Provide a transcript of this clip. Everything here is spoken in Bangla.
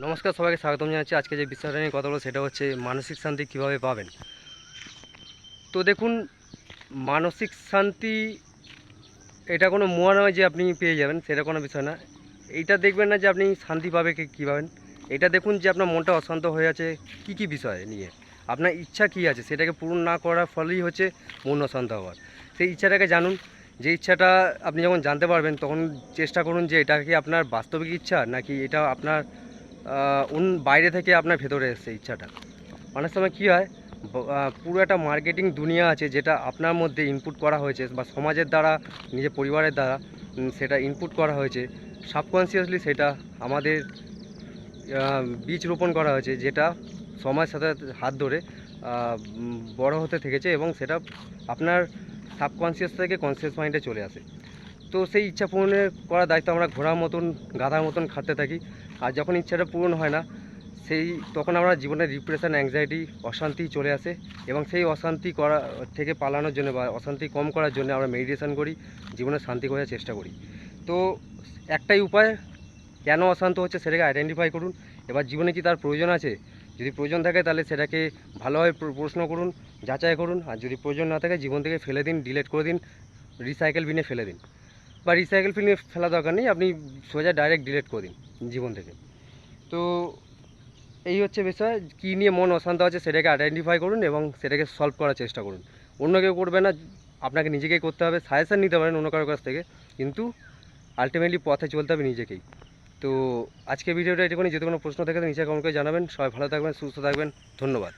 নমস্কার, সবাইকে স্বাগতম জানাচ্ছি। আজকে যে বিষয়টা নিয়ে কথা বলবো সেটা হচ্ছে মানসিক শান্তি কীভাবে পাবেন। তো দেখুন, মানসিক শান্তি এটা কোনো মোয়া নয় যে আপনি পেয়ে যাবেন, সেটা কোনো বিষয় না। এইটা দেখবেন না যে আপনি শান্তি পাবে কী পাবেন। এটা দেখুন যে আপনার মনটা অশান্ত হয়ে আছে কী কী বিষয় নিয়ে, আপনার ইচ্ছা কী আছে সেটাকে পূরণ না করার ফলেই হচ্ছে মন অশান্ত হওয়ার। সেই ইচ্ছাটাকে জানুন। যে ইচ্ছাটা আপনি যখন জানতে পারবেন তখন চেষ্টা করুন যে এটা কি আপনার বাস্তবিক ইচ্ছা নাকি এটা আপনার বাইরে থেকে আপনার ভেতরে এসছে ইচ্ছাটা। অনেক সময় কী হয়, পুরো একটা মার্কেটিং দুনিয়া আছে যেটা আপনার মধ্যে ইনপুট করা হয়েছে বা সমাজের দ্বারা, নিজের পরিবারের দ্বারা সেটা ইনপুট করা হয়েছে। সাবকনসিয়াসলি সেটা আমাদের বীজ রোপণ করা হয়েছে, যেটা সময়ের সাথে হাত ধরে বড় হতে থেকেছে এবং সেটা আপনার সাবকনসিয়াস থেকে কনসিয়াস মাইন্ডে চলে আসে। তো সেই ইচ্ছা পূরণের করার দায়িত্ব আমরা ঘোড়ার মতন, গাধার মতন খাটতে থাকি। আর যখন ইচ্ছাটা পূরণ হয় না, তখন আমরা জীবনের ডিপ্রেশন, অ্যাংজাইটি, অশান্তি চলে আসে। এবং সেই অশান্তি থেকে পালানোর জন্য বা অশান্তি কম করার জন্য আমরা মেডিটেশন করি, জীবনে শান্তি খোঁজার চেষ্টা করি। তো একটাই উপায়, কেন অশান্ত হচ্ছে সেটাকে আইডেন্টিফাই করুন। এবার জীবনে কি তার প্রয়োজন আছে? যদি প্রয়োজন থাকে তাহলে সেটাকে ভালোভাবে প্রশ্ন করুন, যাচাই করুন। আর যদি প্রয়োজন না থাকে, জীবন থেকে ফেলে দিন, ডিলিট করে দিন, রিসাইকেল বিনে ফেলে দিন। বা রিসাইকেল বিনে ফেলা দরকার নেই, আপনি সোজা ডাইরেক্ট ডিলিট করে দিন জীবন থেকে। তো এই হচ্ছে বিষয়, কী নিয়ে মন অশান্ত আছে সেটাকে আইডেন্টিফাই করুন এবং সেটাকে সলভ করার চেষ্টা করুন। অন্য কেউ করবে না, আপনাকে নিজেকেই করতে হবে। সাজেশান নিতে পারেন অন্য কারোর কাছ থেকে, কিন্তু আলটিমেটলি পথে চলতে হবে নিজেকেই। তো আজকে ভিডিওটা এটুকুনি। যদি কোনো প্রশ্ন থাকে তো নিচে কমেন্ট করে জানাবেন। সবাই ভালো থাকবেন, সুস্থ থাকবেন। ধন্যবাদ।